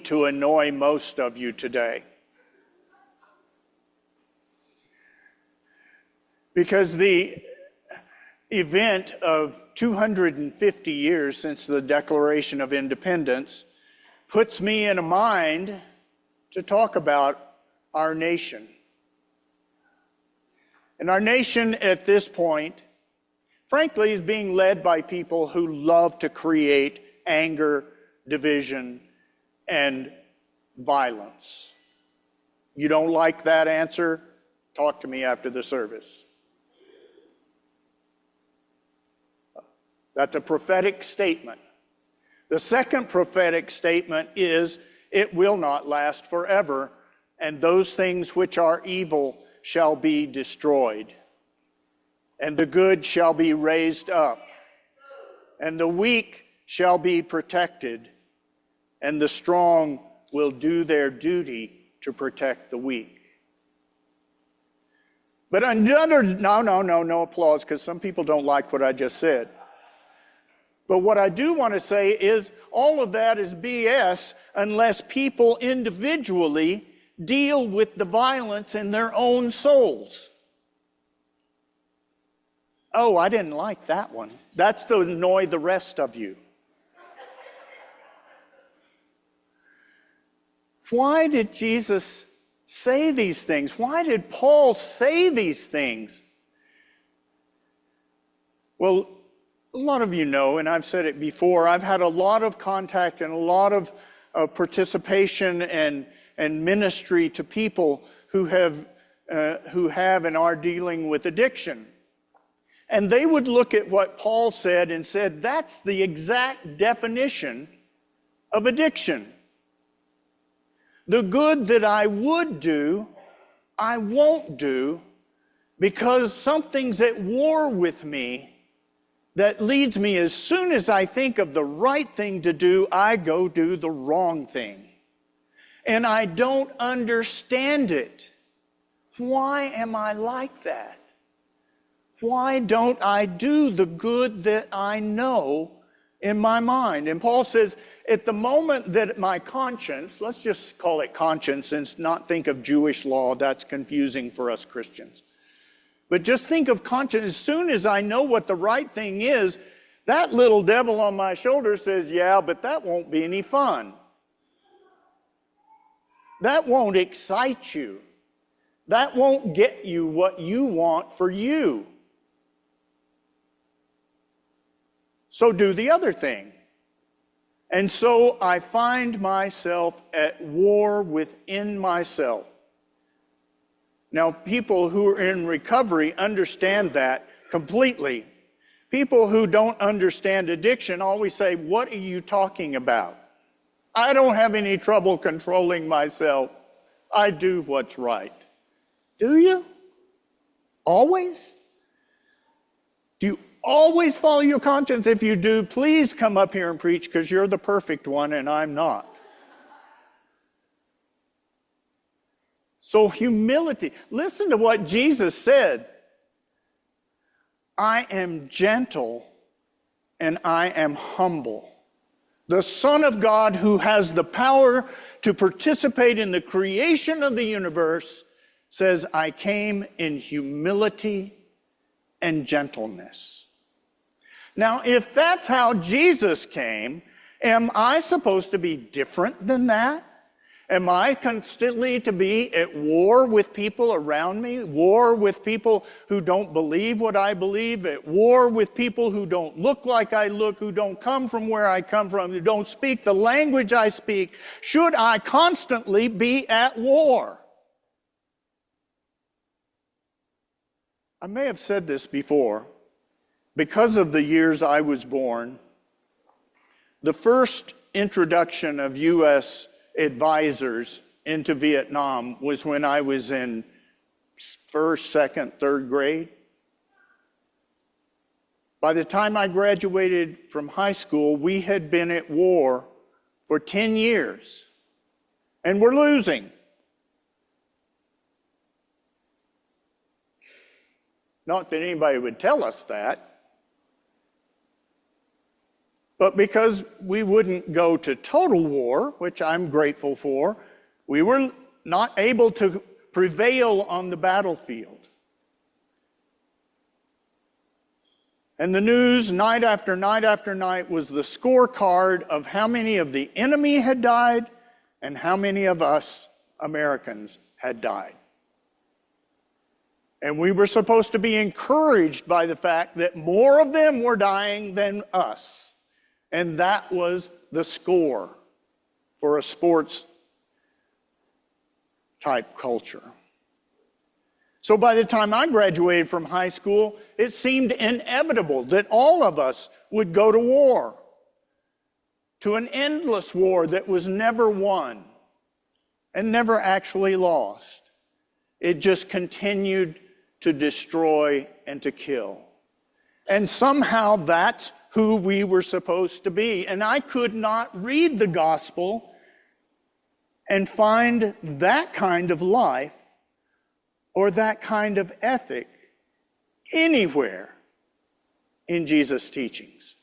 to annoy most of you today. Because the event of 250 years since the Declaration of Independence puts me in a mind to talk about our nation. And our nation at this point, frankly, is being led by people who love to create anger, division, and violence. You don't like that answer? Talk to me after the service. That's a prophetic statement. The second prophetic statement is, it will not last forever, and those things which are evil shall be destroyed, and the good shall be raised up, and the weak shall be protected, and the strong will do their duty to protect the weak. But another, no applause, because some people don't like what I just said. But what I do want to say is all of that is BS unless people individually deal with the violence in their own souls. Oh, I didn't like that one. That's to annoy the rest of you. Why did Jesus say these things? Why did Paul say these things? Well, a lot of you know, and I've said it before, I've had a lot of contact and a lot of participation and ministry to people who have and are dealing with addiction. And they would look at what Paul said and said, that's the exact definition of addiction. The good that I would do, I won't do because something's at war with me that leads me, as soon as I think of the right thing to do, I go do the wrong thing. And I don't understand it. Why am I like that? Why don't I do the good that I know in my mind? And Paul says, at the moment that my conscience, let's just call it conscience and not think of Jewish law, that's confusing for us Christians. But just think of conscience. As soon as I know what the right thing is, that little devil on my shoulder says, yeah, but that won't be any fun. That won't excite you. That won't get you what you want for you. So do the other thing. And so I find myself at war within myself. Now, people who are in recovery understand that completely. People who don't understand addiction always say, what are you talking about? I don't have any trouble controlling myself. I do what's right. Do you? Always? Do you always follow your conscience? If you do, please come up here and preach, because you're the perfect one and I'm not. So humility. Listen to what Jesus said. I am gentle and I am humble. The Son of God, who has the power to participate in the creation of the universe, says, I came in humility and gentleness. Now, if that's how Jesus came, am I supposed to be different than that? Am I constantly to be at war with people around me? War with people who don't believe what I believe? At war with people who don't look like I look, who don't come from where I come from, who don't speak the language I speak? Should I constantly be at war? I may have said this before. Because of the years I was born, the first introduction of U.S. advisors into Vietnam was when I was in first, second, third grade. By the time I graduated from high school, we had been at war for 10 years, and we're losing. Not that anybody would tell us that. But because we wouldn't go to total war, which I'm grateful for, we were not able to prevail on the battlefield. And the news, night after night after night, was the scorecard of how many of the enemy had died and how many of us Americans had died. And we were supposed to be encouraged by the fact that more of them were dying than us. And that was the score for a sports type culture. So by the time I graduated from high school, it seemed inevitable that all of us would go to war, to an endless war that was never won and never actually lost. It just continued to destroy and to kill. And somehow that's who we were supposed to be. And I could not read the gospel and find that kind of life or that kind of ethic anywhere in Jesus' teachings.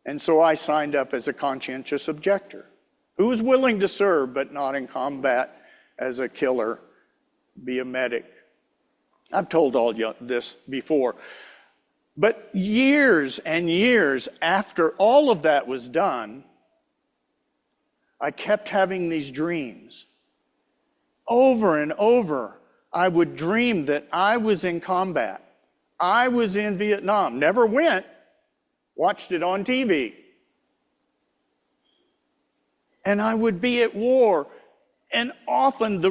And so I signed up as a conscientious objector who was willing to serve but not in combat as a killer, be a medic. I've told all you this before. But years and years after all of that was done, I kept having these dreams. Over and over, I would dream that I was in combat. I was in Vietnam. Never went. Watched it on TV. And I would be at war. And often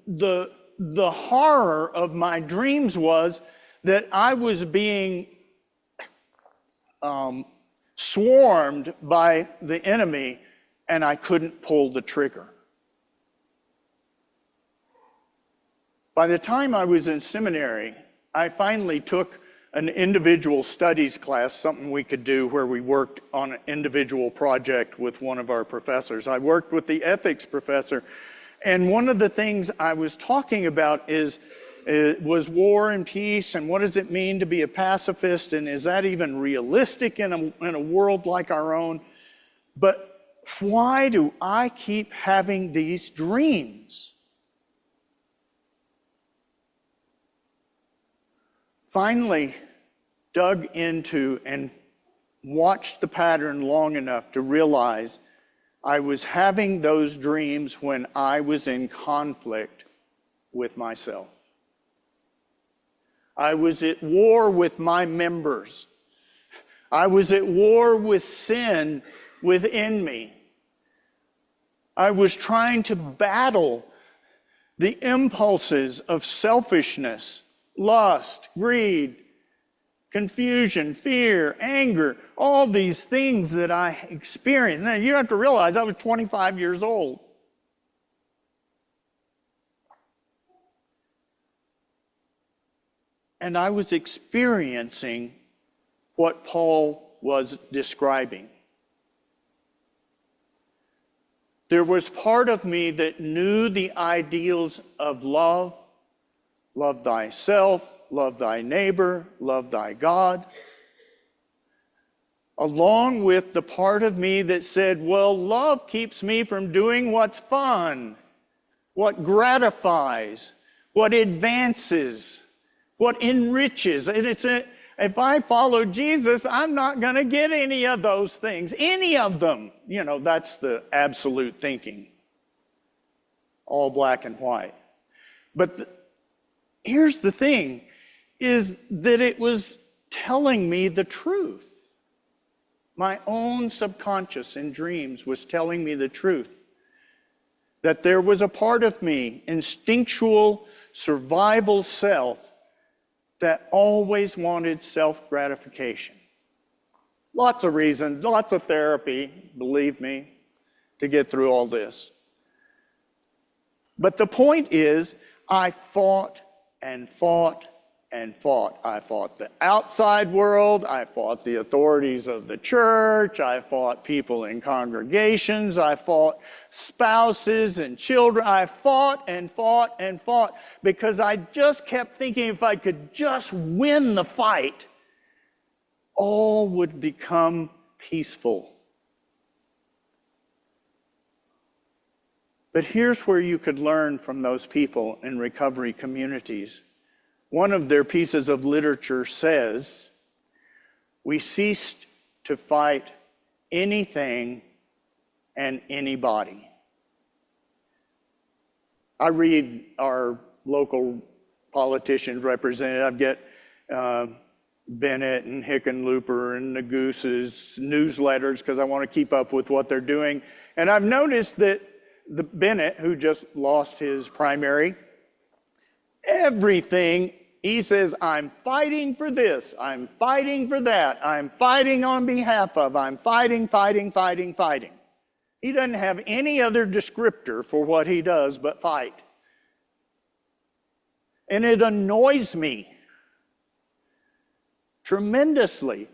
the horror of my dreams was that I was being swarmed by the enemy and I couldn't pull the trigger. By the time I was in seminary, I finally took an individual studies class, something we could do where we worked on an individual project with one of our professors. I worked with the ethics professor, and one of the things I was talking about was war and peace, and what does it mean to be a pacifist, and is that even realistic in a world like our own? But why do I keep having these dreams? Finally, dug into and watched the pattern long enough to realize I was having those dreams when I was in conflict with myself. I was at war with my members. I was at war with sin within me. I was trying to battle the impulses of selfishness, lust, greed, confusion, fear, anger, all these things that I experienced. Now, you have to realize I was 25 years old. And I was experiencing what Paul was describing. There was part of me that knew the ideals of love. Love thyself, love thy neighbor, love thy God. Along with the part of me that said, well, love keeps me from doing what's fun, what gratifies, what advances, what enriches. And if I follow Jesus, I'm not going to get any of those things, any of them. You know, that's the absolute thinking. All black and white. But here's the thing, is that it was telling me the truth. My own subconscious in dreams was telling me the truth. That there was a part of me, instinctual survival self, that always wanted self-gratification. Lots of reasons, lots of therapy, believe me, to get through all this. But the point is, I fought and fought and fought. I fought the outside world. I fought the authorities of the church. I fought people in congregations. I fought spouses and children. I fought and fought and fought because I just kept thinking if I could just win the fight, all would become peaceful. But here's where you could learn from those people in recovery communities. One of their pieces of literature says, "We ceased to fight anything and anybody." I read our local politicians represented. I get Bennett and Hickenlooper and the Goose's newsletters because I want to keep up with what they're doing. And I've noticed that the Bennett, who just lost his primary, everything he says, "I'm fighting for this, I'm fighting for that, I'm fighting on behalf of, I'm fighting, fighting, fighting, fighting." He doesn't have any other descriptor for what he does but fight. And it annoys me tremendously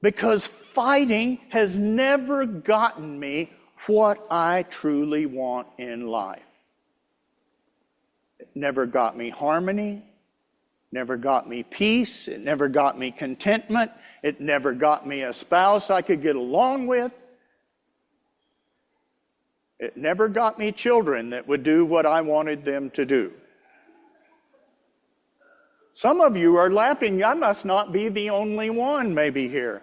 because fighting has never gotten me what I truly want in life. It never got me harmony, never got me peace, it never got me contentment, it never got me a spouse I could get along with. It never got me children that would do what I wanted them to do. Some of you are laughing. I must not be the only one maybe here.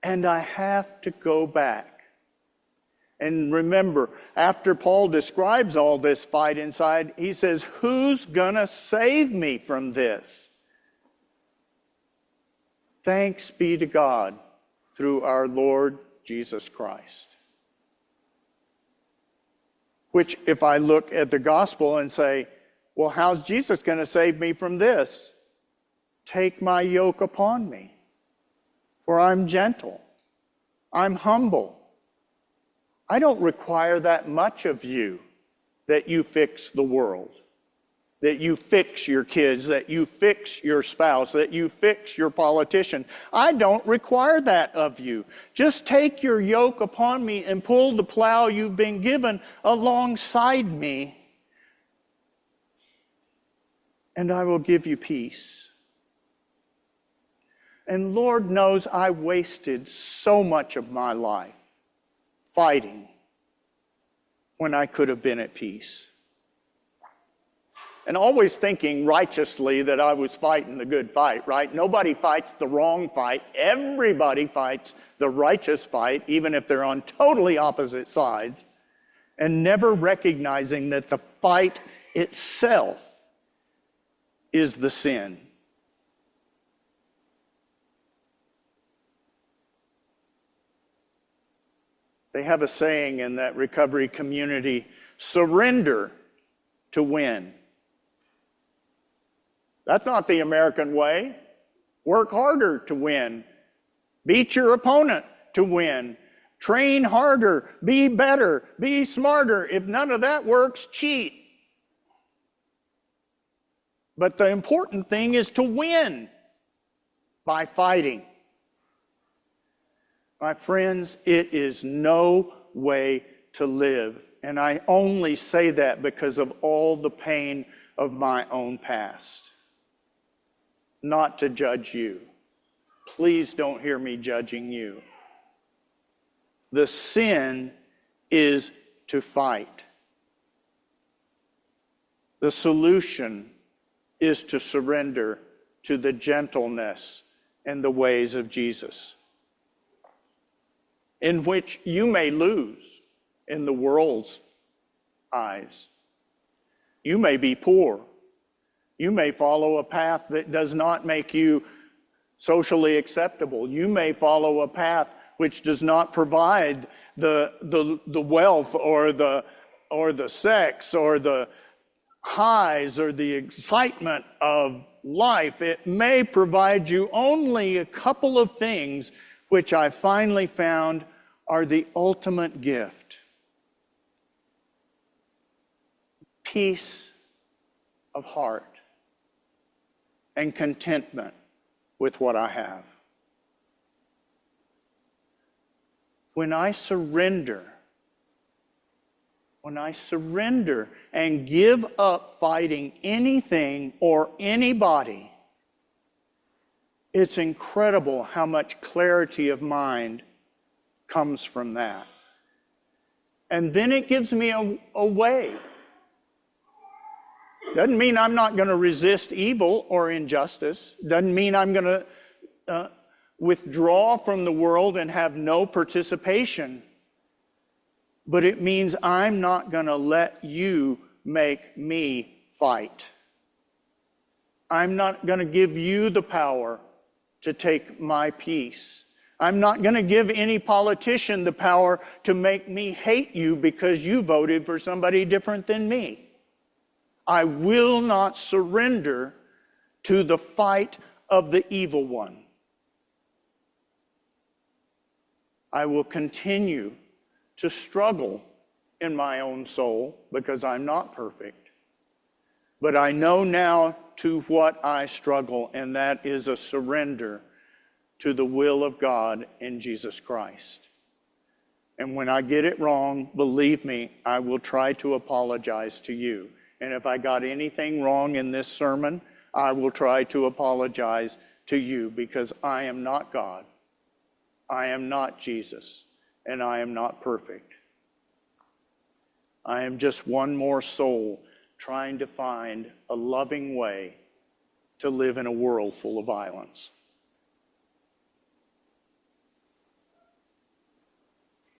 And I have to go back. And remember, after Paul describes all this fight inside, he says, "Who's gonna save me from this?" Thanks be to God through our Lord Jesus Christ. Which, if I look at the gospel and say, well, how's Jesus going to save me from this? "Take my yoke upon me, for I'm gentle, I'm humble." I don't require that much of you, that you fix the world, that you fix your kids, that you fix your spouse, that you fix your politician. I don't require that of you. Just take your yoke upon me and pull the plow you've been given alongside me, and I will give you peace. And Lord knows I wasted so much of my life fighting when I could have been at peace. And always thinking righteously that I was fighting the good fight, right? Nobody fights the wrong fight. Everybody fights the righteous fight, even if they're on totally opposite sides, and never recognizing that the fight itself is the sin. They have a saying in that recovery community, "Surrender to win." That's not the American way. Work harder to win. Beat your opponent to win. Train harder. Be better. Be smarter. If none of that works, cheat. But the important thing is to win by fighting. My friends, it is no way to live. And I only say that because of all the pain of my own past. Not to judge you. Please don't hear me judging you. The sin is to fight. The solution is to surrender to the gentleness and the ways of Jesus, in which you may lose in the world's eyes. You may be poor. You may follow a path that does not make you socially acceptable. You may follow a path which does not provide the wealth or the sex or the highs or the excitement of life. It may provide you only a couple of things which I finally found are the ultimate gift. Peace of heart and contentment with what I have. When I surrender when I surrender and give up fighting anything or anybody, it's incredible how much clarity of mind comes from that. And then it gives me a way. Doesn't mean I'm not going to resist evil or injustice. Doesn't mean I'm going to withdraw from the world and have no participation. But it means I'm not going to let you make me fight. I'm not going to give you the power to take my peace. I'm not going to give any politician the power to make me hate you because you voted for somebody different than me. I will not surrender to the fight of the evil one. I will continue to struggle in my own soul because I'm not perfect. But I know now to what I struggle, and that is a surrender to the will of God in Jesus Christ. And when I get it wrong, believe me, I will try to apologize to you. And if I got anything wrong in this sermon, I will try to apologize to you, because I am not God. I am not Jesus, and I am not perfect. I am just one more soul trying to find a loving way to live in a world full of violence.